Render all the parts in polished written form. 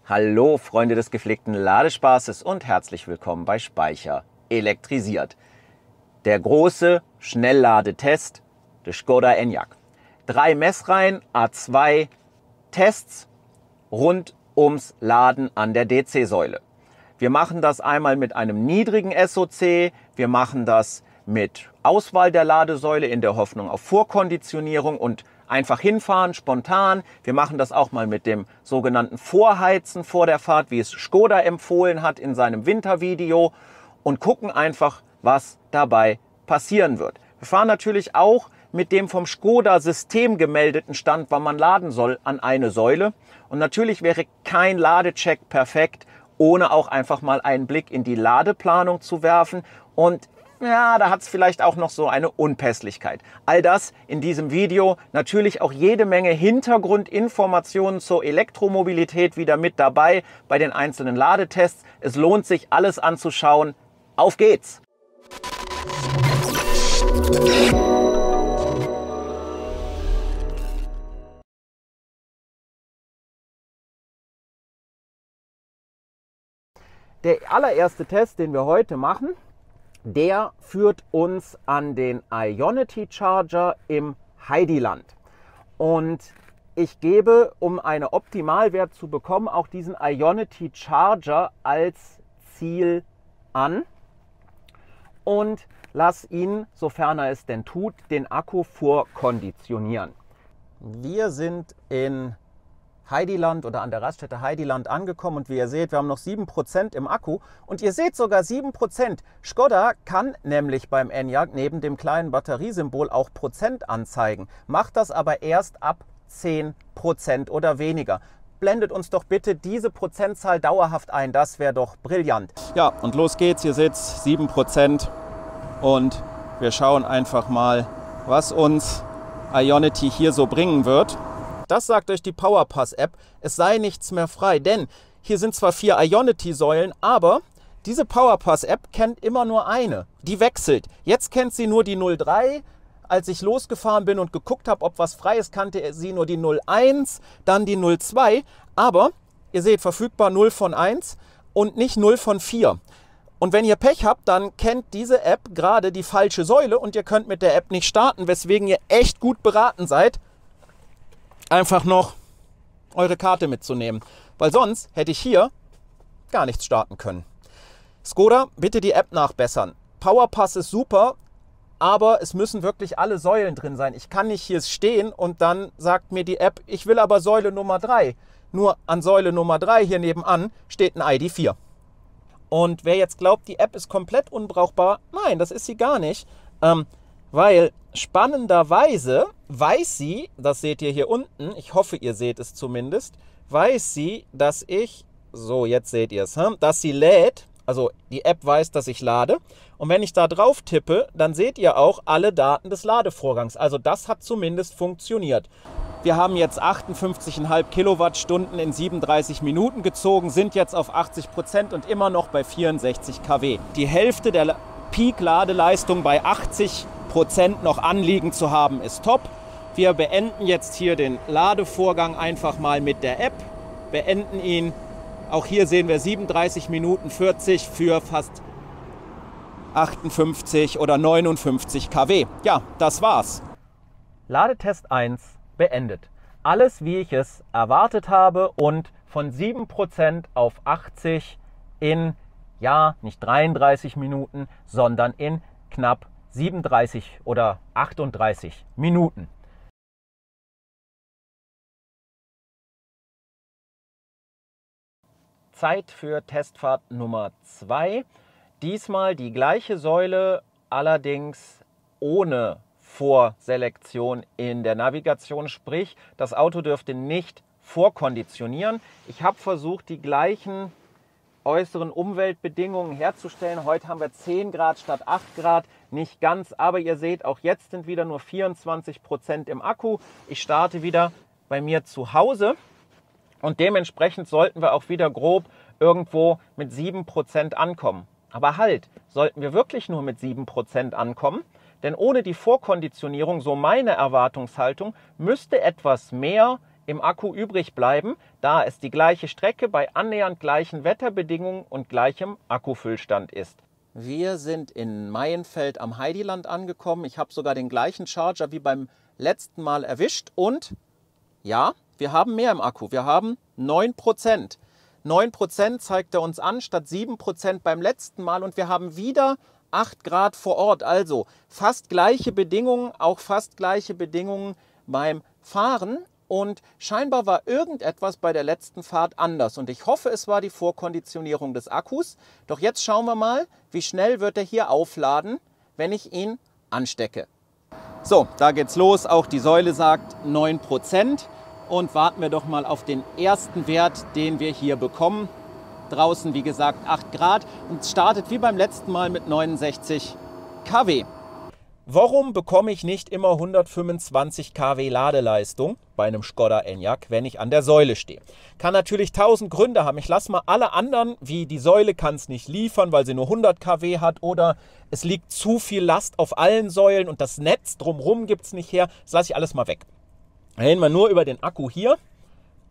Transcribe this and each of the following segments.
Hallo Freunde des gepflegten Ladespaßes und herzlich willkommen bei Speicher elektrisiert. Der große Schnellladetest des Škoda Enyaq. 3 Messreihen, A2 Tests rund ums Laden an der DC-Säule. Wir machen das einmal mit einem niedrigen SOC, wir machen das mit Auswahl der Ladesäule in der Hoffnung auf Vorkonditionierung und einfach hinfahren, spontan. Wir machen das auch mal mit dem sogenannten Vorheizen vor der Fahrt, wie es Škoda empfohlen hat in seinem Wintervideo, und gucken einfach, was dabei passieren wird. Wir fahren natürlich auch mit dem vom Škoda-System gemeldeten Stand, wann man laden soll, an eine Säule. Und natürlich wäre kein Ladecheck perfekt, ohne auch einfach mal einen Blick in die Ladeplanung zu werfen. Und ja, da hat es vielleicht auch noch so eine Unpässlichkeit. All das in diesem Video. Natürlich auch jede Menge Hintergrundinformationen zur Elektromobilität wieder mit dabei bei den einzelnen Ladetests. Es lohnt sich, alles anzuschauen. Auf geht's! Der allererste Test, den wir heute machen, der führt uns an den Ionity Charger im Heidiland. Und ich gebe, um einen Optimalwert zu bekommen, auch diesen Ionity Charger als Ziel an und lasse ihn, sofern er es denn tut, den Akku vorkonditionieren. Wir sind in Heidiland oder an der Raststätte Heidiland angekommen und wie ihr seht, wir haben noch 7% im Akku und ihr seht sogar 7%. Škoda kann nämlich beim Enyaq neben dem kleinen Batteriesymbol auch Prozent anzeigen, macht das aber erst ab 10% oder weniger. Blendet uns doch bitte diese Prozentzahl dauerhaft ein, das wäre doch brillant. Ja, und los geht's, ihr seht 7% und wir schauen einfach mal, was uns Ionity hier so bringen wird. Das sagt euch die PowerPass-App, es sei nichts mehr frei, denn hier sind zwar 4 Ionity-Säulen, aber diese PowerPass-App kennt immer nur eine. Die wechselt. Jetzt kennt sie nur die 03. Als ich losgefahren bin und geguckt habe, ob was frei ist, kannte sie nur die 01, dann die 02. Aber ihr seht, verfügbar 0 von 1 und nicht 0 von 4. Und wenn ihr Pech habt, dann kennt diese App gerade die falsche Säule und ihr könnt mit der App nicht starten, weswegen ihr echt gut beraten seid, einfach noch eure Karte mitzunehmen, weil sonst hätte ich hier gar nichts starten können. Škoda, bitte die App nachbessern. PowerPass ist super, aber es müssen wirklich alle Säulen drin sein. Ich kann nicht hier stehen und dann sagt mir die App, ich will aber Säule Nummer 3. Nur an Säule Nummer 3 hier nebenan steht ein ID4. Und wer jetzt glaubt, die App ist komplett unbrauchbar, nein, das ist sie gar nicht. Weil spannenderweise weiß sie, das seht ihr hier unten, ich hoffe, ihr seht es zumindest, weiß sie, dass ich, so jetzt seht ihr es, dass sie lädt, also die App weiß, dass ich lade. Und wenn ich da drauf tippe, dann seht ihr auch alle Daten des Ladevorgangs. Also das hat zumindest funktioniert. Wir haben jetzt 58,5 Kilowattstunden in 37 Minuten gezogen, sind jetzt auf 80% und immer noch bei 64 kW. Die Hälfte der Peak-Ladeleistung bei 80% noch anliegen zu haben, ist top. Wir beenden jetzt hier den Ladevorgang einfach mal mit der App, beenden ihn. Auch hier sehen wir 37 Minuten 40 für fast 58 oder 59 kW. Ja, das war's. Ladetest 1 beendet. Alles, wie ich es erwartet habe und von 7% auf 80 in, ja, nicht 33 Minuten, sondern in knapp 37 oder 38 Minuten. Zeit für Testfahrt Nummer 2. Diesmal die gleiche Säule, allerdings ohne Vorselektion in der Navigation, sprich das Auto dürfte nicht vorkonditionieren. Ich habe versucht, die gleichen äußeren Umweltbedingungen herzustellen. Heute haben wir 10 Grad statt 8 Grad, nicht ganz, aber ihr seht, auch jetzt sind wieder nur 24% im Akku. Ich starte wieder bei mir zu Hause und dementsprechend sollten wir auch wieder grob irgendwo mit 7% ankommen. Aber halt, sollten wir wirklich nur mit 7% ankommen? Denn ohne die Vorkonditionierung, so meine Erwartungshaltung, müsste etwas mehr im Akku übrig bleiben, da es die gleiche Strecke bei annähernd gleichen Wetterbedingungen und gleichem Akkufüllstand ist. Wir sind in Maienfeld am Heidiland angekommen. Ich habe sogar den gleichen Charger wie beim letzten Mal erwischt und ja, wir haben mehr im Akku. Wir haben 9%. 9% zeigt er uns an, statt 7% beim letzten Mal. Und wir haben wieder 8 Grad vor Ort. Also fast gleiche Bedingungen, auch fast gleiche Bedingungen beim Fahren. Und scheinbar war irgendetwas bei der letzten Fahrt anders. Und ich hoffe, es war die Vorkonditionierung des Akkus. Doch jetzt schauen wir mal, wie schnell wird er hier aufladen, wenn ich ihn anstecke. So, da geht's los. Auch die Säule sagt 9%. Und warten wir doch mal auf den ersten Wert, den wir hier bekommen. Draußen, wie gesagt, 8 Grad und startet wie beim letzten Mal mit 69 kW. Warum bekomme ich nicht immer 125 kW Ladeleistung bei einem Škoda Enyaq, wenn ich an der Säule stehe? Kann natürlich 1000 Gründe haben. Ich lasse mal alle anderen, wie die Säule kann es nicht liefern, weil sie nur 100 kW hat oder es liegt zu viel Last auf allen Säulen und das Netz drumherum gibt es nicht her. Das lasse ich alles mal weg. Reden wir nur über den Akku hier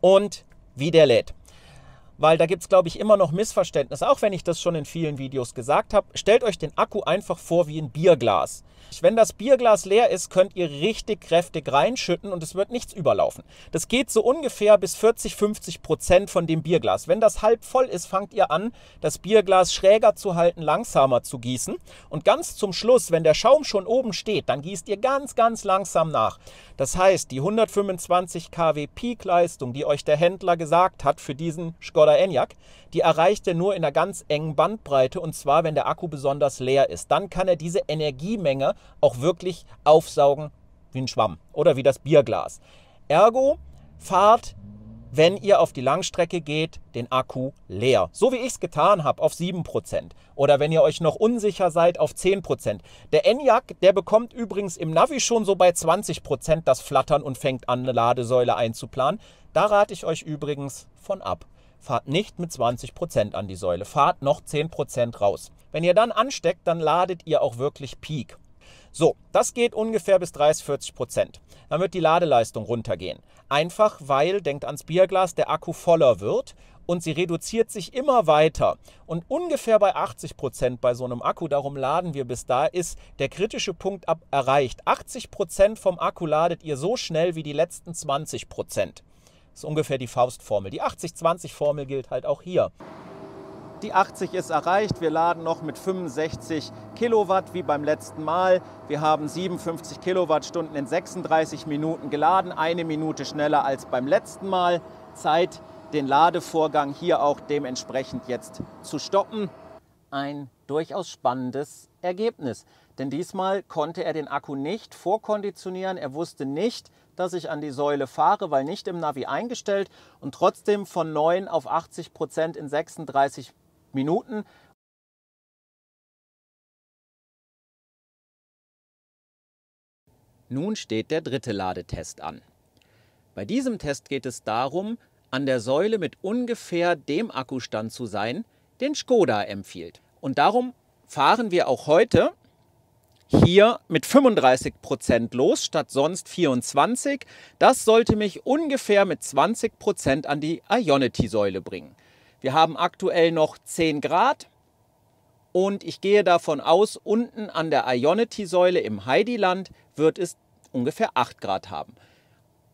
und wie der lädt. Weil da gibt es, glaube ich, immer noch Missverständnisse, auch wenn ich das schon in vielen Videos gesagt habe. Stellt euch den Akku einfach vor wie ein Bierglas. Wenn das Bierglas leer ist, könnt ihr richtig kräftig reinschütten und es wird nichts überlaufen. Das geht so ungefähr bis 40–50% von dem Bierglas. Wenn das halb voll ist, fangt ihr an, das Bierglas schräger zu halten, langsamer zu gießen. Und ganz zum Schluss, wenn der Schaum schon oben steht, dann gießt ihr ganz, ganz langsam nach. Das heißt, die 125 kW Peakleistung, die euch der Händler gesagt hat für diesen Škoda Enyaq, die erreicht er nur in einer ganz engen Bandbreite und zwar, wenn der Akku besonders leer ist. Dann kann er diese Energiemenge auch wirklich aufsaugen wie ein Schwamm oder wie das Bierglas. Ergo, fahrt, wenn ihr auf die Langstrecke geht, den Akku leer. So wie ich es getan habe, auf 7%. Oder wenn ihr euch noch unsicher seid, auf 10%. Der Enyaq, der bekommt übrigens im Navi schon so bei 20% das Flattern und fängt an, eine Ladesäule einzuplanen. Da rate ich euch übrigens von ab. Fahrt nicht mit 20% an die Säule, fahrt noch 10% raus. Wenn ihr dann ansteckt, dann ladet ihr auch wirklich Peak. So, das geht ungefähr bis 30–40%. Dann wird die Ladeleistung runtergehen. Einfach weil, denkt ans Bierglas, der Akku voller wird und sie reduziert sich immer weiter. Und ungefähr bei 80% bei so einem Akku, darum laden wir bis da, ist der kritische Punkt erreicht. 80% vom Akku ladet ihr so schnell wie die letzten 20%. Das ist ungefähr die Faustformel. Die 80-20-Formel gilt halt auch hier. Die 80 ist erreicht. Wir laden noch mit 65 Kilowatt wie beim letzten Mal. Wir haben 57 Kilowattstunden in 36 Minuten geladen. 1 Minute schneller als beim letzten Mal. Zeit, den Ladevorgang hier auch dementsprechend jetzt zu stoppen. Ein durchaus spannendes Ergebnis. Denn diesmal konnte er den Akku nicht vorkonditionieren. Er wusste nicht, dass ich an die Säule fahre, weil nicht im Navi eingestellt. Und trotzdem von 9 auf 80% in 36 Minuten. Nun steht der dritte Ladetest an. Bei diesem Test geht es darum, an der Säule mit ungefähr dem Akkustand zu sein, den Škoda empfiehlt. Und darum fahren wir auch heute hier mit 35% los, statt sonst 24%. Das sollte mich ungefähr mit 20% an die Ionity-Säule bringen. Wir haben aktuell noch 10 Grad und ich gehe davon aus, unten an der Ionity-Säule im Heidiland wird es ungefähr 8 Grad haben.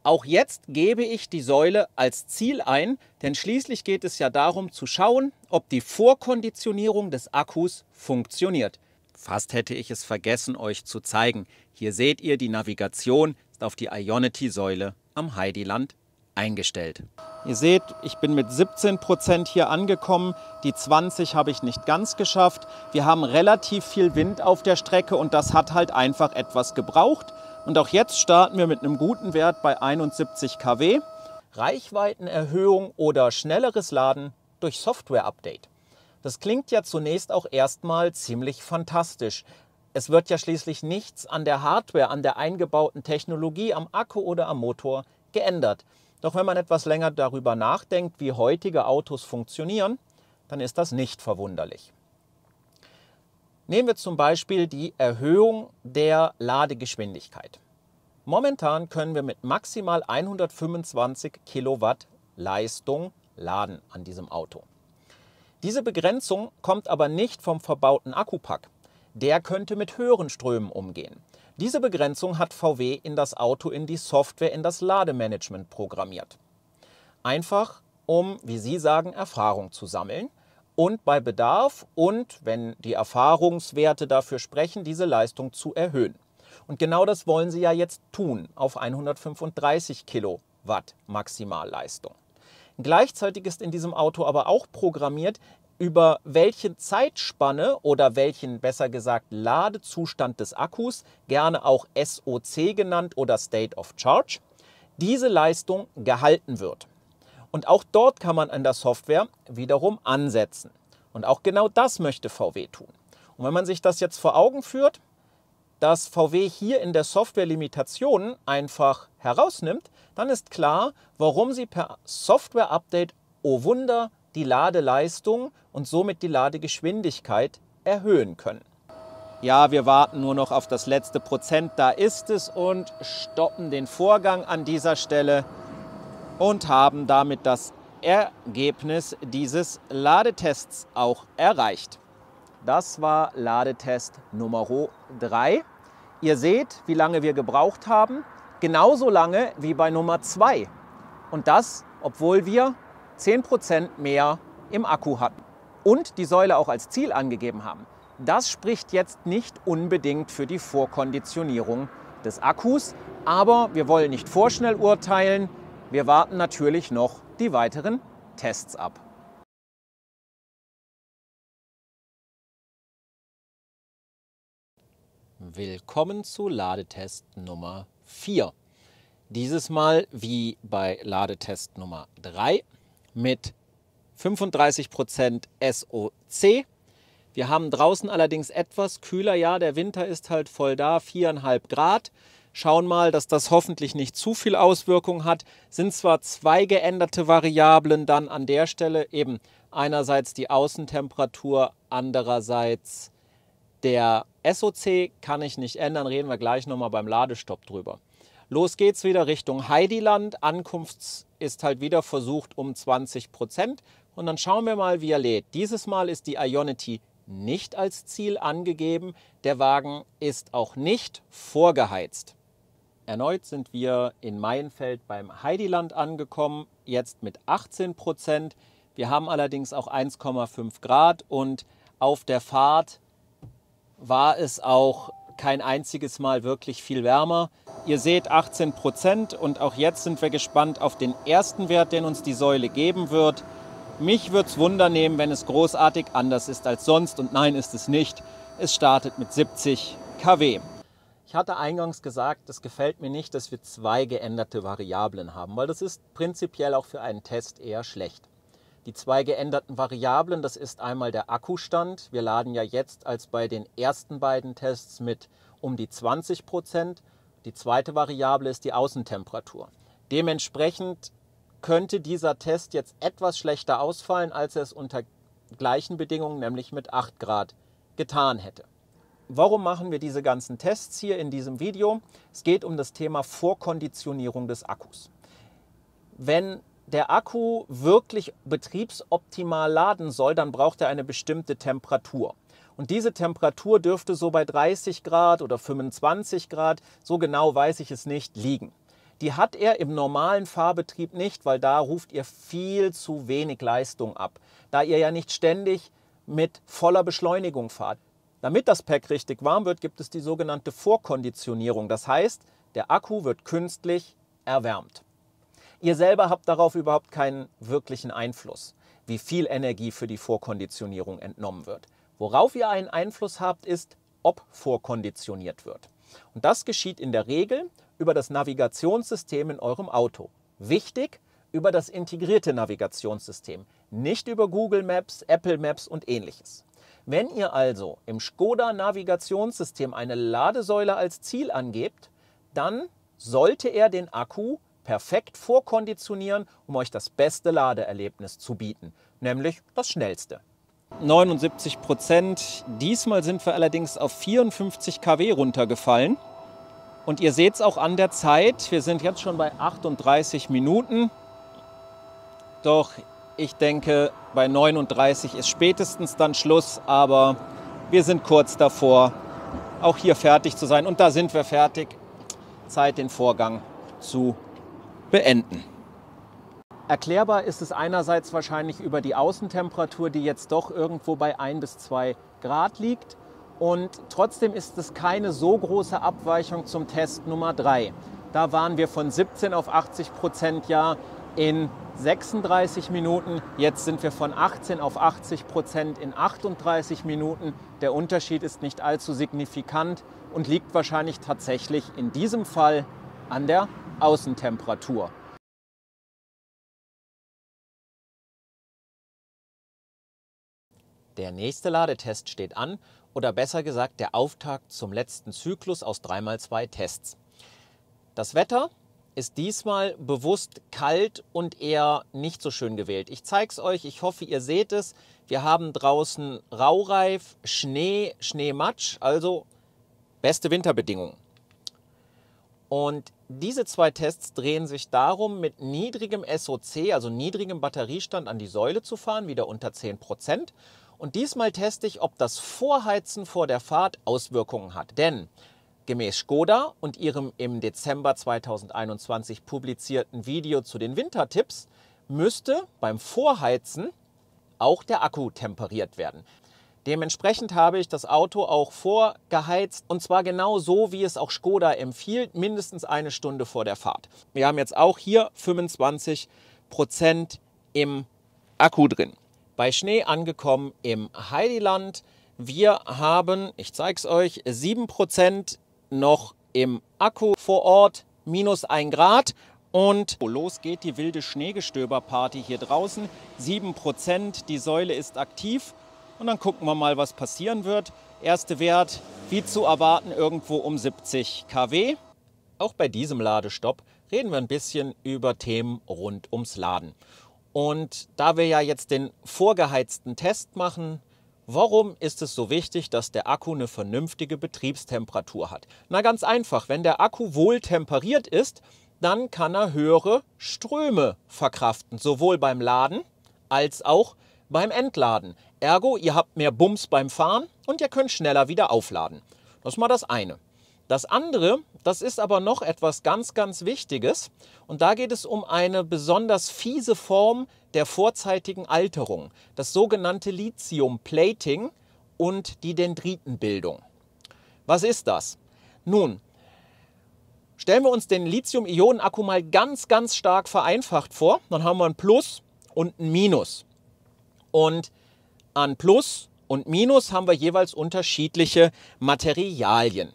Auch jetzt gebe ich die Säule als Ziel ein, denn schließlich geht es ja darum zu schauen, ob die Vorkonditionierung des Akkus funktioniert. Fast hätte ich es vergessen, euch zu zeigen. Hier seht ihr, die Navigation ist auf die Ionity-Säule am Heidiland eingestellt. Ihr seht, ich bin mit 17% hier angekommen. Die 20 habe ich nicht ganz geschafft. Wir haben relativ viel Wind auf der Strecke und das hat halt einfach etwas gebraucht. Und auch jetzt starten wir mit einem guten Wert bei 71 kW. Reichweitenerhöhung oder schnelleres Laden durch Software-Update. Das klingt ja zunächst auch erstmal ziemlich fantastisch. Es wird ja schließlich nichts an der Hardware, an der eingebauten Technologie, am Akku oder am Motor geändert. Doch wenn man etwas länger darüber nachdenkt, wie heutige Autos funktionieren, dann ist das nicht verwunderlich. Nehmen wir zum Beispiel die Erhöhung der Ladegeschwindigkeit. Momentan können wir mit maximal 125 Kilowatt Leistung laden an diesem Auto. Diese Begrenzung kommt aber nicht vom verbauten Akkupack. Der könnte mit höheren Strömen umgehen. Diese Begrenzung hat VW in das Auto, in die Software, in das Lademanagement programmiert. Einfach, um, wie Sie sagen, Erfahrung zu sammeln und bei Bedarf und, wenn die Erfahrungswerte dafür sprechen, diese Leistung zu erhöhen. Und genau das wollen Sie ja jetzt tun, auf 135 Kilowatt Maximalleistung. Gleichzeitig ist in diesem Auto aber auch programmiert, über welche Zeitspanne oder welchen, besser gesagt, Ladezustand des Akkus, gerne auch SOC genannt oder State of Charge, diese Leistung gehalten wird. Und auch dort kann man an der Software wiederum ansetzen. Und auch genau das möchte VW tun. Und wenn man sich das jetzt vor Augen führt, dass VW hier in der Software Limitationen einfach herausnimmt, dann ist klar, warum Sie per Software-Update, oh Wunder, die Ladeleistung und somit die Ladegeschwindigkeit erhöhen können. Ja, wir warten nur noch auf das letzte Prozent, da ist es, und stoppen den Vorgang an dieser Stelle und haben damit das Ergebnis dieses Ladetests auch erreicht. Das war Ladetest Nummer 3. Ihr seht, wie lange wir gebraucht haben, genauso lange wie bei Nummer 2. Und das, obwohl wir 10% mehr im Akku hatten und die Säule auch als Ziel angegeben haben. Das spricht jetzt nicht unbedingt für die Vorkonditionierung des Akkus, aber wir wollen nicht vorschnell urteilen. Wir warten natürlich noch die weiteren Tests ab. Willkommen zu Ladetest Nummer 4. Dieses Mal wie bei Ladetest Nummer 3 mit 35% SOC. Wir haben draußen allerdings etwas kühler. Ja, der Winter ist halt voll da, 4,5 Grad. Schauen mal, dass das hoffentlich nicht zu viel Auswirkung hat. Sind zwar zwei geänderte Variablen dann an der Stelle, eben einerseits die Außentemperatur, andererseits der SOC, kann ich nicht ändern, reden wir gleich nochmal beim Ladestopp drüber. Los geht's wieder Richtung Heidiland. Ankunft ist halt wieder versucht um 20%. Und dann schauen wir mal, wie er lädt. Dieses Mal ist die Ionity nicht als Ziel angegeben. Der Wagen ist auch nicht vorgeheizt. Erneut sind wir in Maienfeld beim Heidiland angekommen, jetzt mit 18%. Wir haben allerdings auch 1,5 Grad und auf der Fahrt war es auch kein einziges Mal wirklich viel wärmer. Ihr seht 18% und auch jetzt sind wir gespannt auf den ersten Wert, den uns die Säule geben wird. Mich würde es Wunder nehmen, wenn es großartig anders ist als sonst, und nein, ist es nicht. Es startet mit 70 kW. Ich hatte eingangs gesagt, es gefällt mir nicht, dass wir zwei geänderte Variablen haben, weil das ist prinzipiell auch für einen Test eher schlecht. Die zwei geänderten Variablen, das ist einmal der Akkustand. Wir laden ja jetzt als bei den ersten beiden Tests mit um die 20%. Die zweite Variable ist die Außentemperatur. Dementsprechend könnte dieser Test jetzt etwas schlechter ausfallen, als er es unter gleichen Bedingungen, nämlich mit 8 Grad, getan hätte. Warum machen wir diese ganzen Tests hier in diesem Video? Es geht um das Thema Vorkonditionierung des Akkus. Wenn der Akku wirklich betriebsoptimal laden soll, dann braucht er eine bestimmte Temperatur. Und diese Temperatur dürfte so bei 30 Grad oder 25 Grad, so genau weiß ich es nicht, liegen. Die hat er im normalen Fahrbetrieb nicht, weil da ruft ihr viel zu wenig Leistung ab, da ihr ja nicht ständig mit voller Beschleunigung fahrt. Damit das Pack richtig warm wird, gibt es die sogenannte Vorkonditionierung. Das heißt, der Akku wird künstlich erwärmt. Ihr selber habt darauf überhaupt keinen wirklichen Einfluss, wie viel Energie für die Vorkonditionierung entnommen wird. Worauf ihr einen Einfluss habt, ist, ob vorkonditioniert wird. Und das geschieht in der Regel über das Navigationssystem in eurem Auto. Wichtig, über das integrierte Navigationssystem, nicht über Google Maps, Apple Maps und ähnliches. Wenn ihr also im Skoda Navigationssystem eine Ladesäule als Ziel angebt, dann sollte er den Akku perfekt vorkonditionieren, um euch das beste Ladeerlebnis zu bieten, nämlich das schnellste. 79%. Diesmal sind wir allerdings auf 54 kW runtergefallen. Und ihr seht es auch an der Zeit, wir sind jetzt schon bei 38 Minuten. Doch ich denke, bei 39 ist spätestens dann Schluss, aber wir sind kurz davor, auch hier fertig zu sein. Und da sind wir fertig. Zeit, den Vorgang zu beenden. Erklärbar ist es einerseits wahrscheinlich über die Außentemperatur, die jetzt doch irgendwo bei 1 bis 2 Grad liegt. Und trotzdem ist es keine so große Abweichung zum Test Nummer 3. Da waren wir von 17 auf 80% ja in 36 Minuten. Jetzt sind wir von 18 auf 80% in 38 Minuten. Der Unterschied ist nicht allzu signifikant und liegt wahrscheinlich tatsächlich in diesem Fall an der Außentemperatur. Der nächste Ladetest steht an, oder besser gesagt der Auftakt zum letzten Zyklus aus 3x2 Tests. Das Wetter ist diesmal bewusst kalt und eher nicht so schön gewählt. Ich zeige es euch, ich hoffe, ihr seht es. Wir haben draußen Raureif, Schnee, Schneematsch, also beste Winterbedingungen. Und diese 2 Tests drehen sich darum, mit niedrigem SOC, also niedrigem Batteriestand an die Säule zu fahren, wieder unter 10%. Und diesmal teste ich, ob das Vorheizen vor der Fahrt Auswirkungen hat. Denn gemäß Škoda und ihrem im Dezember 2021 publizierten Video zu den Wintertipps müsste beim Vorheizen auch der Akku temperiert werden. Dementsprechend habe ich das Auto auch vorgeheizt, und zwar genau so, wie es auch Škoda empfiehlt, mindestens 1 Stunde vor der Fahrt. Wir haben jetzt auch hier 25% im Akku drin. Bei Schnee angekommen im Heidiland. Wir haben, ich zeige es euch, 7% noch im Akku vor Ort, minus 1 Grad. Und los geht die wilde Schneegestöberparty hier draußen. 7%, die Säule ist aktiv. Und dann gucken wir mal, was passieren wird. Erste Wert, wie zu erwarten, irgendwo um 70 kW. Auch bei diesem Ladestopp reden wir ein bisschen über Themen rund ums Laden. Und da wir ja jetzt den vorgeheizten Test machen, warum ist es so wichtig, dass der Akku eine vernünftige Betriebstemperatur hat? Na ganz einfach, wenn der Akku wohl temperiert ist, dann kann er höhere Ströme verkraften, sowohl beim Laden als auch beim Entladen. Ergo, ihr habt mehr Bums beim Fahren und ihr könnt schneller wieder aufladen. Das ist mal das eine. Das andere, das ist aber noch etwas ganz, ganz Wichtiges. Und da geht es um eine besonders fiese Form der vorzeitigen Alterung. Das sogenannte Lithium-Plating und die Dendritenbildung. Was ist das? Nun, stellen wir uns den Lithium-Ionen-Akku mal ganz, ganz stark vereinfacht vor. Dann haben wir ein Plus und ein Minus. Und an Plus und Minus haben wir jeweils unterschiedliche Materialien.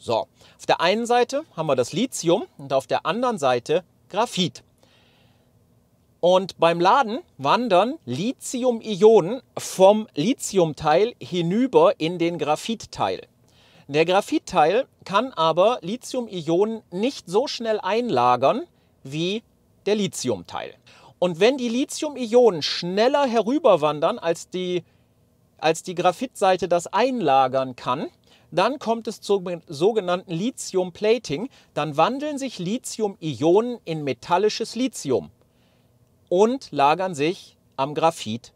So, auf der einen Seite haben wir das Lithium und auf der anderen Seite Graphit. Und beim Laden wandern Lithium-Ionen vom Lithiumteil hinüber in den Graphitteil. Der Graphitteil kann aber Lithium-Ionen nicht so schnell einlagern wie der Lithiumteil. Und wenn die Lithium-Ionen schneller herüberwandern, als die Graphitseite das einlagern kann, dann kommt es zum sogenannten Lithium-Plating. Dann wandeln sich Lithium-Ionen in metallisches Lithium und lagern sich am Graphit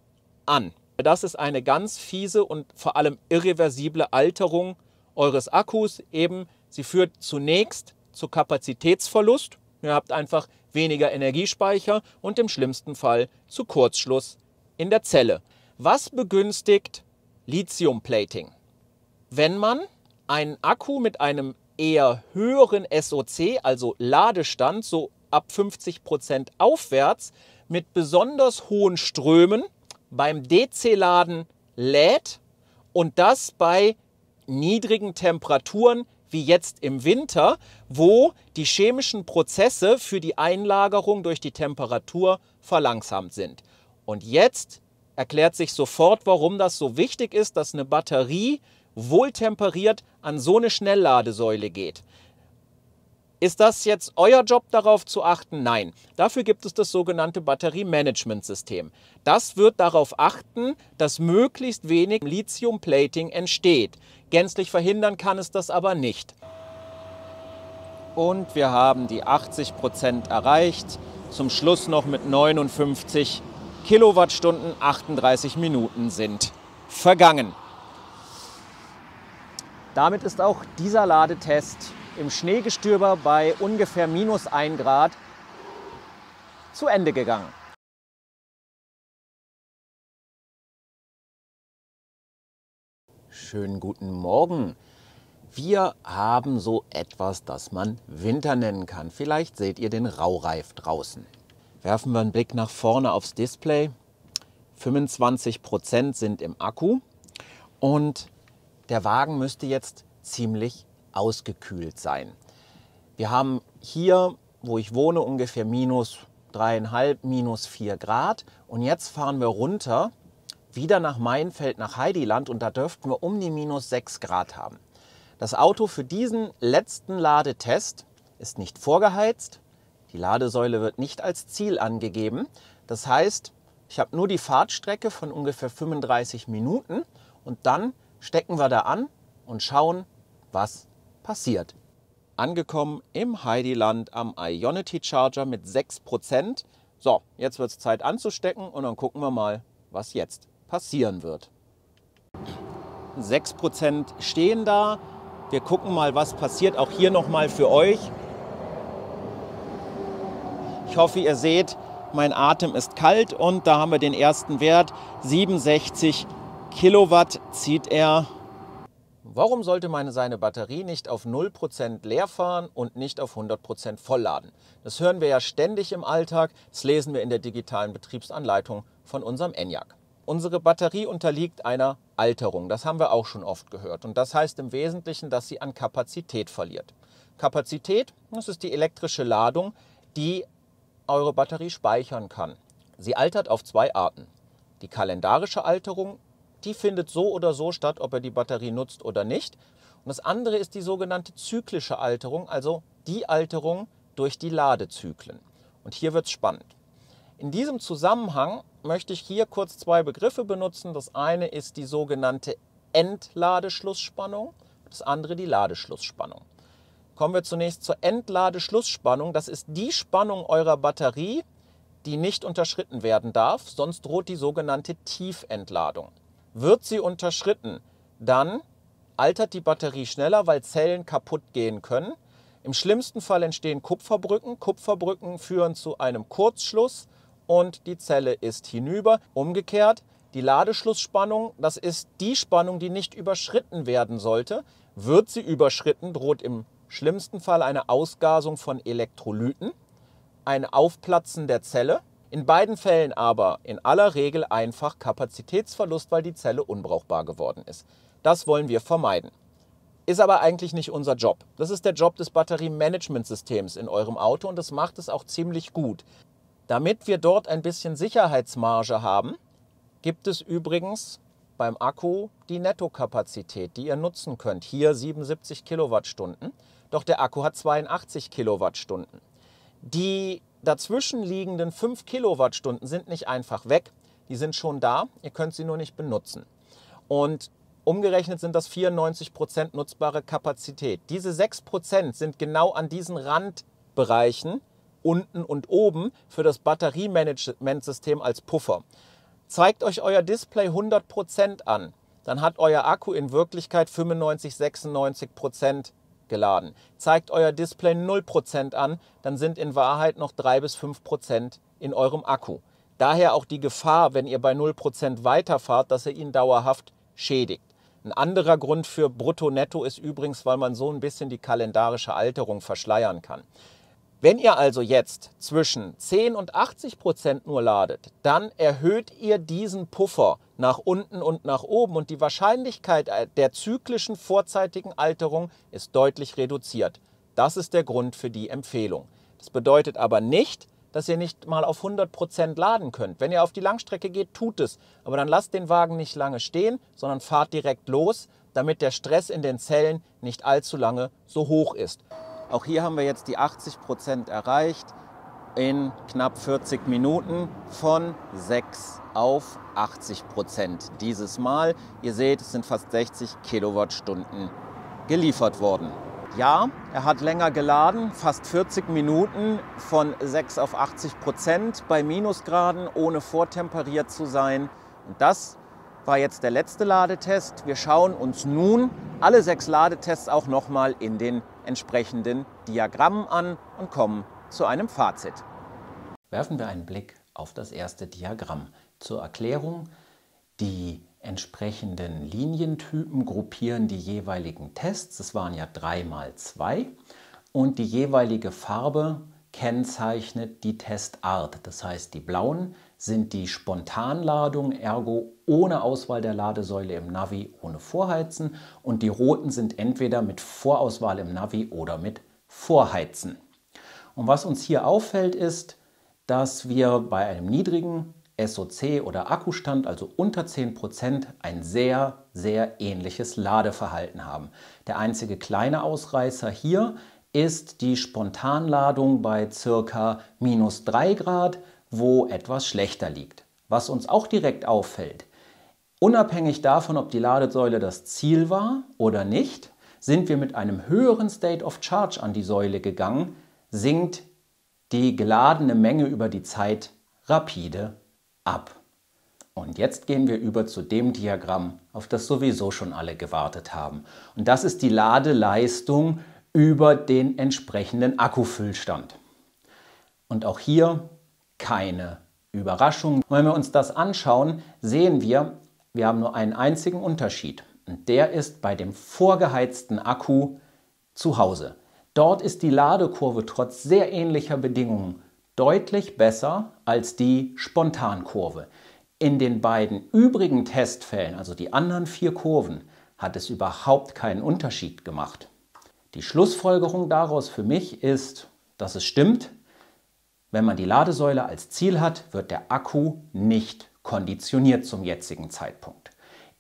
an. Das ist eine ganz fiese und vor allem irreversible Alterung eures Akkus. Eben, sie führt zunächst zu Kapazitätsverlust. Ihr habt einfach weniger Energiespeicher und im schlimmsten Fall zu Kurzschluss in der Zelle. Was begünstigt Lithium-Plating? Wenn man einen Akku mit einem eher höheren SOC, also Ladestand, so ab 50% aufwärts, mit besonders hohen Strömen beim DC-Laden lädt und das bei niedrigen Temperaturen wie jetzt im Winter, wo die chemischen Prozesse für die Einlagerung durch die Temperatur verlangsamt sind. Und jetzt erklärt sich sofort, warum das so wichtig ist, dass eine Batterie wohltemperiert an so eine Schnellladesäule geht. Ist das jetzt euer Job, darauf zu achten? Nein. Dafür gibt es das sogenannte Batteriemanagementsystem. Das wird darauf achten, dass möglichst wenig Lithium-Plating entsteht. Gänzlich verhindern kann es das aber nicht. Und wir haben die 80% erreicht. Zum Schluss noch mit 59 Kilowattstunden. 38 Minuten sind vergangen. Damit ist auch dieser Ladetest im Schneegestöber bei ungefähr -1 Grad zu Ende gegangen. Schönen guten Morgen. Wir haben so etwas, das man Winter nennen kann. Vielleicht seht ihr den Raureif draußen. Werfen wir einen Blick nach vorne aufs Display. 25% sind im Akku und der Wagen müsste jetzt ziemlich ausgekühlt sein. Wir haben hier, wo ich wohne, ungefähr -3,5, -4 Grad und jetzt fahren wir runter, wieder nach Maienfeld, nach Heidiland und da dürften wir um die -6 Grad haben. Das Auto für diesen letzten Ladetest ist nicht vorgeheizt. Die Ladesäule wird nicht als Ziel angegeben. Das heißt, ich habe nur die Fahrtstrecke von ungefähr 35 Minuten und dann stecken wir da an und schauen, was passiert. Angekommen im Heidiland am Ionity Charger mit 6%. So, jetzt wird es Zeit anzustecken und dann gucken wir mal, was jetzt passieren wird. 6% stehen da. Wir gucken mal, was passiert. Auch hier nochmal für euch. Ich hoffe, ihr seht, mein Atem ist kalt und da haben wir den ersten Wert. 67 Kilowatt zieht er. Warum sollte seine Batterie nicht auf 0% leer fahren und nicht auf 100% vollladen? Das hören wir ja ständig im Alltag. Das lesen wir in der digitalen Betriebsanleitung von unserem Enyaq. Unsere Batterie unterliegt einer Alterung. Das haben wir auch schon oft gehört. Und das heißt im Wesentlichen, dass sie an Kapazität verliert. Kapazität, das ist die elektrische Ladung, die eure Batterie speichern kann. Sie altert auf 2 Arten. Die kalendarische Alterung, die findet so oder so statt, ob ihr die Batterie nutzt oder nicht. Und das andere ist die sogenannte zyklische Alterung, also die Alterung durch die Ladezyklen. Und hier wird es spannend. In diesem Zusammenhang möchte ich hier kurz 2 Begriffe benutzen. Das eine ist die sogenannte Entladeschlussspannung, das andere die Ladeschlussspannung. Kommen wir zunächst zur Entladeschlussspannung. Das ist die Spannung eurer Batterie, die nicht unterschritten werden darf, sonst droht die sogenannte Tiefentladung. Wird sie unterschritten, dann altert die Batterie schneller, weil Zellen kaputt gehen können. Im schlimmsten Fall entstehen Kupferbrücken. Kupferbrücken führen zu einem Kurzschluss und die Zelle ist hinüber. Umgekehrt, die Ladeschlussspannung, das ist die Spannung, die nicht überschritten werden sollte. Wird sie überschritten, droht im schlimmsten Fall eine Ausgasung von Elektrolyten, ein Aufplatzen der Zelle. In beiden Fällen aber in aller Regel einfach Kapazitätsverlust, weil die Zelle unbrauchbar geworden ist. Das wollen wir vermeiden. Ist aber eigentlich nicht unser Job. Das ist der Job des Batteriemanagementsystems in eurem Auto und das macht es auch ziemlich gut. Damit wir dort ein bisschen Sicherheitsmarge haben, gibt es übrigens beim Akku die Nettokapazität, die ihr nutzen könnt. Hier 77 Kilowattstunden, doch der Akku hat 82 Kilowattstunden. Die dazwischen liegenden 5 Kilowattstunden sind nicht einfach weg, die sind schon da, ihr könnt sie nur nicht benutzen. Und umgerechnet sind das 94% nutzbare Kapazität. Diese 6% sind genau an diesen Randbereichen unten und oben für das Batteriemanagementsystem als Puffer. Zeigt euch euer Display 100% an, dann hat euer Akku in Wirklichkeit 95, 96% geladen. Zeigt euer Display 0% an, dann sind in Wahrheit noch 3 bis 5% in eurem Akku. Daher auch die Gefahr, wenn ihr bei 0% weiterfahrt, dass ihr ihn dauerhaft schädigt. Ein anderer Grund für Brutto-Netto ist übrigens, weil man so ein bisschen die kalendarische Alterung verschleiern kann. Wenn ihr also jetzt zwischen 10 und 80% nur ladet, dann erhöht ihr diesen Puffer nach unten und nach oben und die Wahrscheinlichkeit der zyklischen vorzeitigen Alterung ist deutlich reduziert. Das ist der Grund für die Empfehlung. Das bedeutet aber nicht, dass ihr nicht mal auf 100% laden könnt. Wenn ihr auf die Langstrecke geht, tut es. Aber dann lasst den Wagen nicht lange stehen, sondern fahrt direkt los, damit der Stress in den Zellen nicht allzu lange so hoch ist. Auch hier haben wir jetzt die 80% erreicht in knapp 40 Minuten von 6 auf 80% dieses Mal. Ihr seht, es sind fast 60 Kilowattstunden geliefert worden. Ja, er hat länger geladen, fast 40 Minuten von 6 auf 80% bei Minusgraden, ohne vortemperiert zu sein. Und das war jetzt der letzte Ladetest. Wir schauen uns nun alle 6 Ladetests auch nochmal in den entsprechenden Diagrammen an und kommen zu einem Fazit. Werfen wir einen Blick auf das erste Diagramm. Zur Erklärung: Die entsprechenden Linientypen gruppieren die jeweiligen Tests. Es waren ja 3 mal 2 und die jeweilige Farbe kennzeichnet die Testart. Das heißt, die blauen sind die Spontanladung, ergo ohne Auswahl der Ladesäule im Navi, ohne Vorheizen, und die roten sind entweder mit Vorauswahl im Navi oder mit Vorheizen. Und was uns hier auffällt, ist, dass wir bei einem niedrigen SOC oder Akkustand, also unter 10%, ein sehr, sehr ähnliches Ladeverhalten haben. Der einzige kleine Ausreißer hier ist die Spontanladung bei ca. -3 Grad, wo etwas schlechter liegt. Was uns auch direkt auffällt: Unabhängig davon, ob die Ladesäule das Ziel war oder nicht, sind wir mit einem höheren State of Charge an die Säule gegangen, sinkt die geladene Menge über die Zeit rapide ab. Und jetzt gehen wir über zu dem Diagramm, auf das sowieso schon alle gewartet haben. Und das ist die Ladeleistung über den entsprechenden Akkufüllstand. Und auch hier keine Überraschung. Und wenn wir uns das anschauen, sehen wir, wir haben nur einen einzigen Unterschied. Und der ist bei dem vorgeheizten Akku zu Hause. Dort ist die Ladekurve trotz sehr ähnlicher Bedingungen deutlich besser als die Spontankurve. In den beiden übrigen Testfällen, also die anderen 4 Kurven, hat es überhaupt keinen Unterschied gemacht. Die Schlussfolgerung daraus für mich ist, dass es stimmt: Wenn man die Ladesäule als Ziel hat, wird der Akku nicht konditioniert zum jetzigen Zeitpunkt.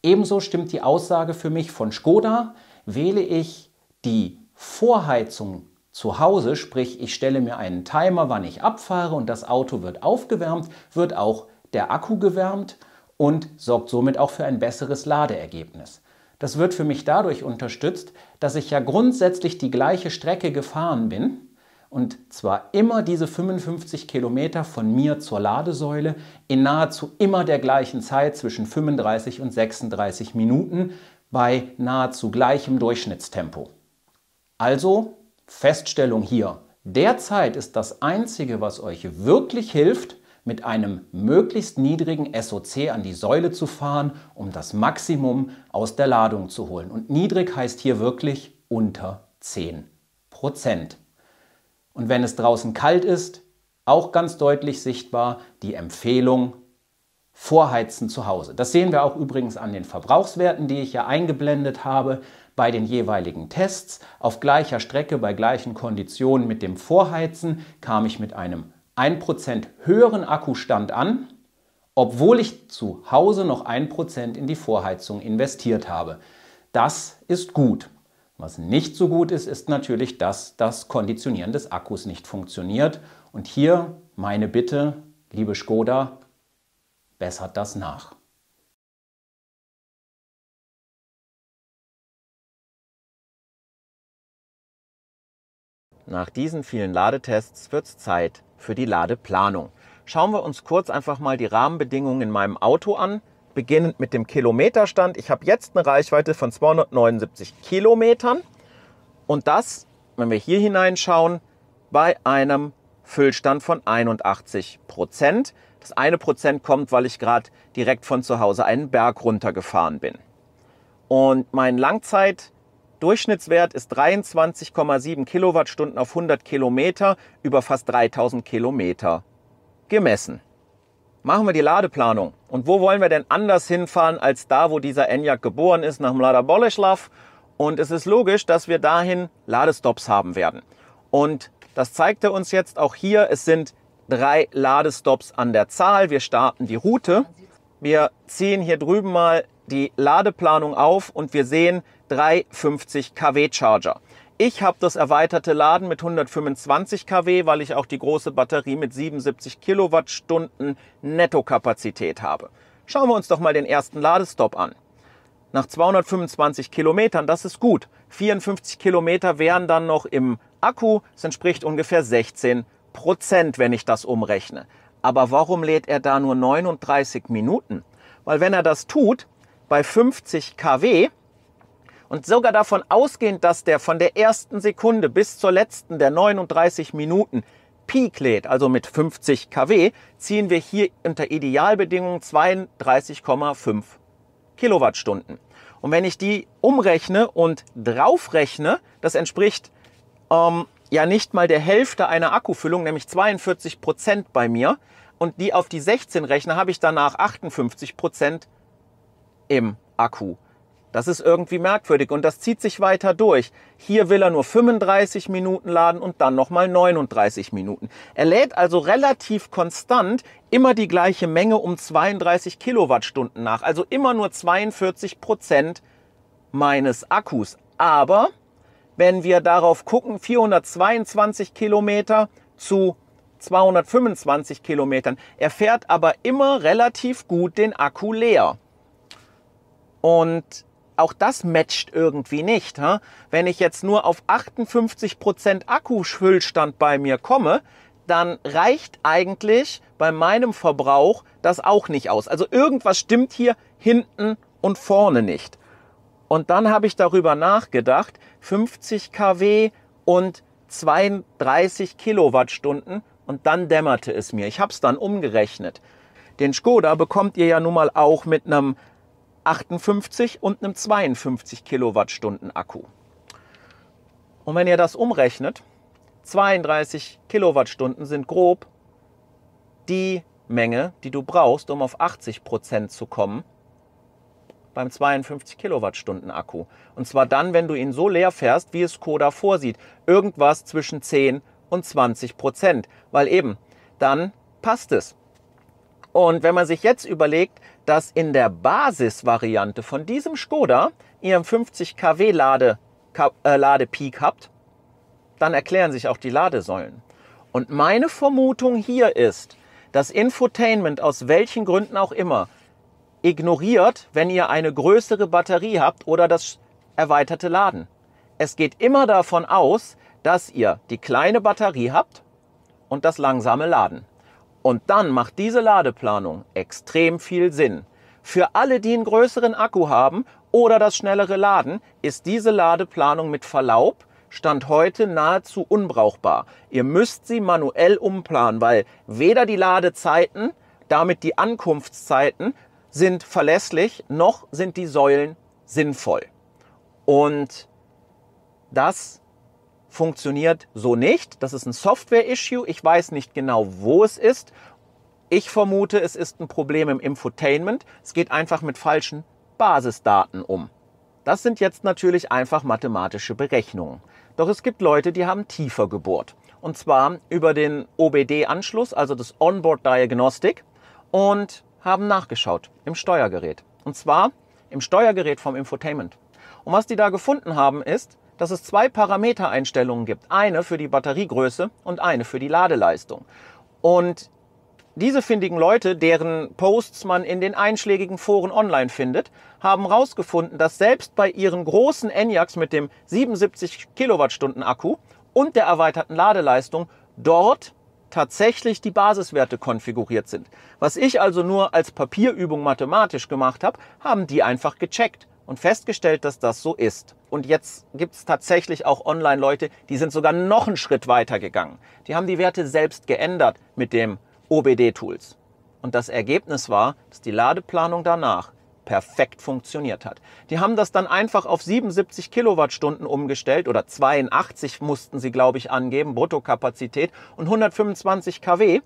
Ebenso stimmt die Aussage für mich von Škoda: Wähle ich die Vorheizung zu Hause, sprich ich stelle mir einen Timer, wann ich abfahre, und das Auto wird aufgewärmt, wird auch der Akku gewärmt und sorgt somit auch für ein besseres Ladeergebnis. Das wird für mich dadurch unterstützt, dass ich ja grundsätzlich die gleiche Strecke gefahren bin, und zwar immer diese 55 Kilometer von mir zur Ladesäule in nahezu immer der gleichen Zeit, zwischen 35 und 36 Minuten, bei nahezu gleichem Durchschnittstempo. Also Feststellung hier: Derzeit ist das Einzige, was euch wirklich hilft, mit einem möglichst niedrigen SOC an die Säule zu fahren, um das Maximum aus der Ladung zu holen. Und niedrig heißt hier wirklich unter 10%. Und wenn es draußen kalt ist, auch ganz deutlich sichtbar die Empfehlung: Vorheizen zu Hause. Das sehen wir auch übrigens an den Verbrauchswerten, die ich ja eingeblendet habe. Bei den jeweiligen Tests auf gleicher Strecke, bei gleichen Konditionen mit dem Vorheizen, kam ich mit einem 1% höheren Akkustand an, obwohl ich zu Hause noch 1% in die Vorheizung investiert habe. Das ist gut. Was nicht so gut ist, ist natürlich, dass das Konditionieren des Akkus nicht funktioniert. Und hier meine Bitte, liebe Škoda: Bessert das nach. Nach diesen vielen Ladetests wird es Zeit für die Ladeplanung. Schauen wir uns kurz einfach mal die Rahmenbedingungen in meinem Auto an, beginnend mit dem Kilometerstand. Ich habe jetzt eine Reichweite von 279 Kilometern und das, wenn wir hier hineinschauen, bei einem Füllstand von 81%. Das 1% kommt, weil ich gerade direkt von zu Hause einen Berg runtergefahren bin. Und mein Langzeit-Durchschnittswert ist 23,7 Kilowattstunden auf 100 Kilometer über fast 3000 Kilometer gemessen. Machen wir die Ladeplanung. Und wo wollen wir denn anders hinfahren als da, wo dieser Enyaq geboren ist, nach Mladá Boleslav? Und es ist logisch, dass wir dahin Ladestops haben werden. Und das zeigt er uns jetzt auch hier. Es sind 3 Ladestops an der Zahl. Wir starten die Route. Wir ziehen hier drüben mal die Ladeplanung auf und wir sehen 3 50 kW Charger. Ich habe das erweiterte Laden mit 125 kW, weil ich auch die große Batterie mit 77 Kilowattstunden Nettokapazität habe. Schauen wir uns doch mal den ersten Ladestop an. nach 225 Kilometern, das ist gut. 54 Kilometer wären dann noch im Akku, das entspricht ungefähr 16%, wenn ich das umrechne. Aber warum lädt er da nur 39 Minuten? Weil wenn er das tut, bei 50 kW und sogar davon ausgehend, dass der von der ersten Sekunde bis zur letzten der 39 Minuten Peak lädt, also mit 50 kW, ziehen wir hier unter Idealbedingungen 32,5 Kilowattstunden. Und wenn ich die umrechne und draufrechne, das entspricht ja nicht mal der Hälfte einer Akkufüllung, nämlich 42% bei mir, und die auf die 16 rechne, habe ich danach 58% im Akku. Das ist irgendwie merkwürdig und das zieht sich weiter durch. Hier will er nur 35 Minuten laden und dann nochmal 39 Minuten. Er lädt also relativ konstant immer die gleiche Menge um 32 Kilowattstunden nach. Also immer nur 42% meines Akkus. Aber wenn wir darauf gucken, 422 Kilometer zu 225 Kilometern. Er fährt aber immer relativ gut den Akku leer. Und auch das matcht irgendwie nicht. Wenn ich jetzt nur auf 58% Akkufüllstand bei mir komme, dann reicht eigentlich bei meinem Verbrauch das auch nicht aus. Also irgendwas stimmt hier hinten und vorne nicht. Und dann habe ich darüber nachgedacht, 50 kW und 32 Kilowattstunden, und dann dämmerte es mir. Ich habe es dann umgerechnet. Den Škoda bekommt ihr ja nun mal auch mit einem 58 und einem 52 Kilowattstunden Akku. Und wenn ihr das umrechnet, 32 Kilowattstunden sind grob die Menge, die du brauchst, um auf 80% zu kommen beim 52 Kilowattstunden Akku. Und zwar dann, wenn du ihn so leer fährst, wie es Škoda vorsieht. Irgendwas zwischen 10 und 20%, weil eben, dann passt es. Und wenn man sich jetzt überlegt, dass in der Basisvariante von diesem Škoda ihr 50 kW Ladepeak habt, dann erklären sich auch die Ladesäulen. Und meine Vermutung hier ist, dass Infotainment aus welchen Gründen auch immer ignoriert, wenn ihr eine größere Batterie habt oder das erweiterte Laden. Es geht immer davon aus, dass ihr die kleine Batterie habt und das langsame Laden. Und dann macht diese Ladeplanung extrem viel Sinn. Für alle, die einen größeren Akku haben oder das schnellere Laden, ist diese Ladeplanung mit Verlaub Stand heute nahezu unbrauchbar. Ihr müsst sie manuell umplanen, weil weder die Ladezeiten, damit die Ankunftszeiten sind verlässlich, noch sind die Säulen sinnvoll. Und das funktioniert so nicht. Das ist ein Software-Issue. Ich weiß nicht genau, wo es ist. Ich vermute, es ist ein Problem im Infotainment. Es geht einfach mit falschen Basisdaten um. Das sind jetzt natürlich einfach mathematische Berechnungen. Doch es gibt Leute, die haben tiefer gebohrt. Und zwar über den OBD-Anschluss, also das Onboard Diagnostic, und haben nachgeschaut im Steuergerät. Und zwar im Steuergerät vom Infotainment. Und was die da gefunden haben ist, dass es zwei Parametereinstellungen gibt. Eine für die Batteriegröße und eine für die Ladeleistung. Und diese findigen Leute, deren Posts man in den einschlägigen Foren online findet, haben herausgefunden, dass selbst bei ihren großen Enyaqs mit dem 77 Kilowattstunden Akku und der erweiterten Ladeleistung dort tatsächlich die Basiswerte konfiguriert sind. Was ich also nur als Papierübung mathematisch gemacht habe, haben die einfach gecheckt und festgestellt, dass das so ist. Und jetzt gibt es tatsächlich auch Online-Leute, die sind sogar noch einen Schritt weiter gegangen. Die haben die Werte selbst geändert mit dem OBD-Tools. Und das Ergebnis war, dass die Ladeplanung danach perfekt funktioniert hat. Die haben das dann einfach auf 77 Kilowattstunden umgestellt oder 82 mussten sie, glaube ich, angeben, Bruttokapazität und 125 kW.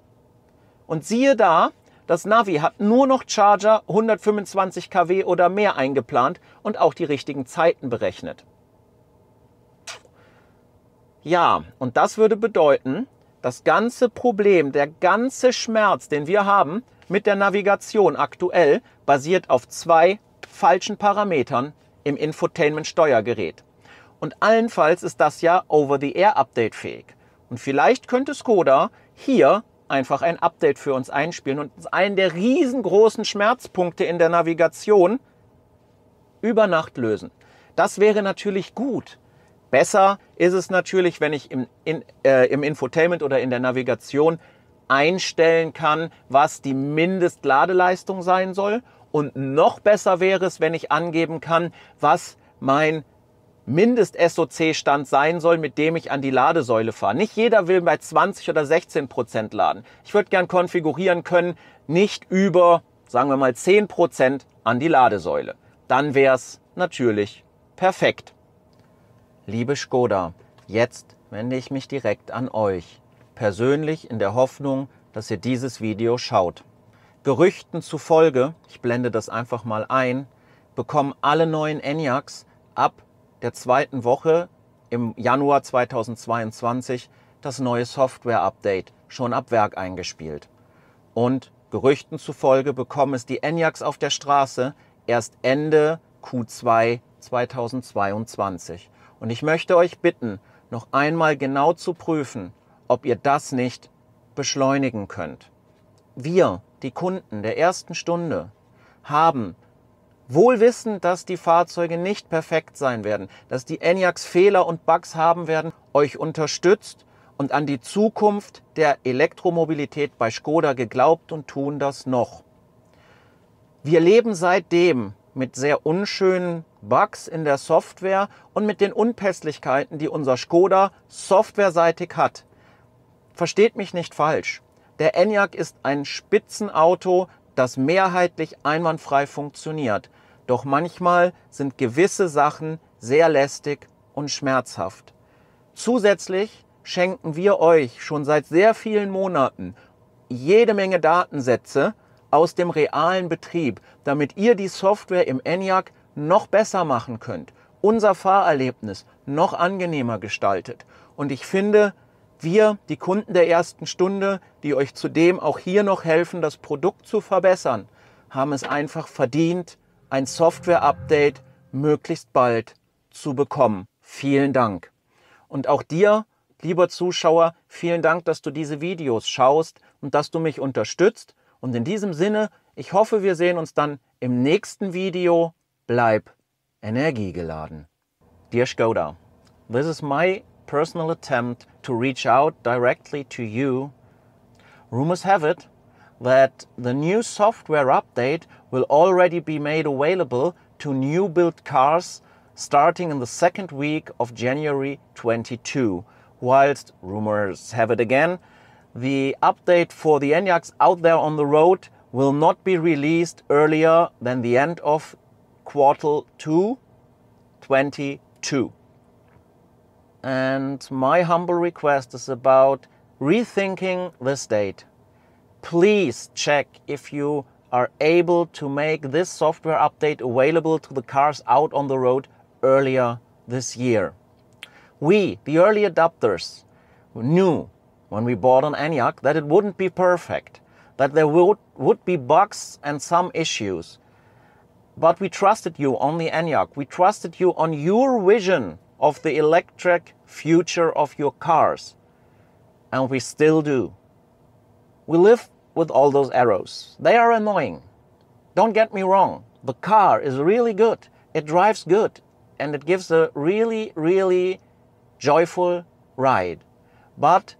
Und siehe da, das Navi hat nur noch Charger 125 kW oder mehr eingeplant und auch die richtigen Zeiten berechnet. Ja, und das würde bedeuten, das ganze Problem, der ganze Schmerz, den wir haben mit der Navigation aktuell, basiert auf zwei falschen Parametern im Infotainment-Steuergerät. Und allenfalls ist das ja Over-the-Air-Update fähig. Und vielleicht könnte Škoda hier einfach ein Update für uns einspielen und einen der riesengroßen Schmerzpunkte in der Navigation über Nacht lösen. Das wäre natürlich gut. Besser ist es natürlich, wenn ich im Infotainment oder in der Navigation einstellen kann, was die Mindestladeleistung sein soll. Und noch besser wäre es, wenn ich angeben kann, was mein Mindest-SOC-Stand sein soll, mit dem ich an die Ladesäule fahre. Nicht jeder will bei 20 oder 16% laden. Ich würde gern konfigurieren können, nicht über, sagen wir mal, 10% an die Ladesäule. Dann wäre es natürlich perfekt. Liebe Škoda, jetzt wende ich mich direkt an euch, persönlich in der Hoffnung, dass ihr dieses Video schaut. Gerüchten zufolge, ich blende das einfach mal ein, bekommen alle neuen Enyaqs ab der zweiten Woche im Januar 2022 das neue Software-Update schon ab Werk eingespielt. Und Gerüchten zufolge bekommen es die Enyaqs auf der Straße erst Ende Q2 2022. Und ich möchte euch bitten, noch einmal genau zu prüfen, ob ihr das nicht beschleunigen könnt. Wir, die Kunden der ersten Stunde, haben wohl wissend, dass die Fahrzeuge nicht perfekt sein werden, dass die Enyaqs Fehler und Bugs haben werden, euch unterstützt und an die Zukunft der Elektromobilität bei Škoda geglaubt und tun das noch. Wir leben seitdem mit sehr unschönen Bugs in der Software und mit den Unpässlichkeiten, die unser Škoda softwareseitig hat. Versteht mich nicht falsch. Der Enyaq ist ein Spitzenauto, das mehrheitlich einwandfrei funktioniert. Doch manchmal sind gewisse Sachen sehr lästig und schmerzhaft. Zusätzlich schenken wir euch schon seit sehr vielen Monaten jede Menge Datensätze aus dem realen Betrieb, damit ihr die Software im Enyaq noch besser machen könnt, unser Fahrerlebnis noch angenehmer gestaltet. Und ich finde, wir, die Kunden der ersten Stunde, die euch zudem auch hier noch helfen, das Produkt zu verbessern, haben es einfach verdient, ein Software-Update möglichst bald zu bekommen. Vielen Dank. Und auch dir, lieber Zuschauer, vielen Dank, dass du diese Videos schaust und dass du mich unterstützt. Und in diesem Sinne, ich hoffe, wir sehen uns dann im nächsten Video. Bleib energiegeladen. Dear Škoda, this is my personal attempt to reach out directly to you. Rumors have it that the new software update will already be made available to new built cars starting in the second week of January 22. Whilst rumors have it again, the update for the Enyaqs out there on the road will not be released earlier than the end of Q2 22. And my humble request is about rethinking this date. Please check if you are able to make this software update available to the cars out on the road earlier this year. We, the early adopters, knew when we bought an Enyaq that it wouldn't be perfect, that there would be bugs and some issues. But we trusted you on the Enyaq. We trusted you on your vision of the electric future of your cars. And we still do. We live with all those arrows. They are annoying. Don't get me wrong. The car is really good. It drives good. And it gives a really, really joyful ride. But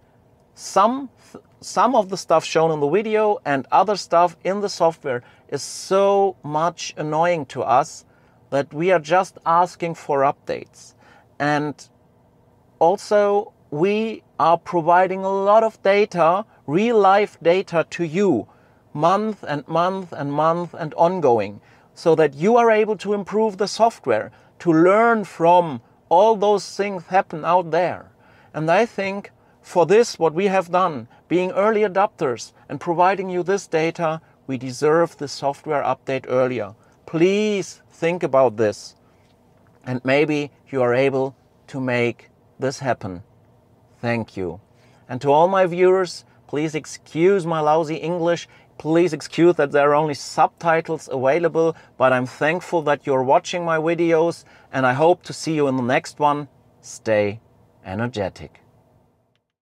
some of the stuff shown in the video and other stuff in the software is so much annoying to us that we are just asking for updates. And also we are providing a lot of data, real life data to you, month and month and month and ongoing, so that you are able to improve the software, to learn from all those things happen out there. And I think for this, what we have done, being early adopters and providing you this data, we deserve the software update earlier. Please think about this. And maybe you are able to make this happen. Thank you. And to all my viewers, please excuse my lousy English. Please excuse that there are only subtitles available, but I'm thankful that you're watching my videos and I hope to see you in the next one. Stay energetic.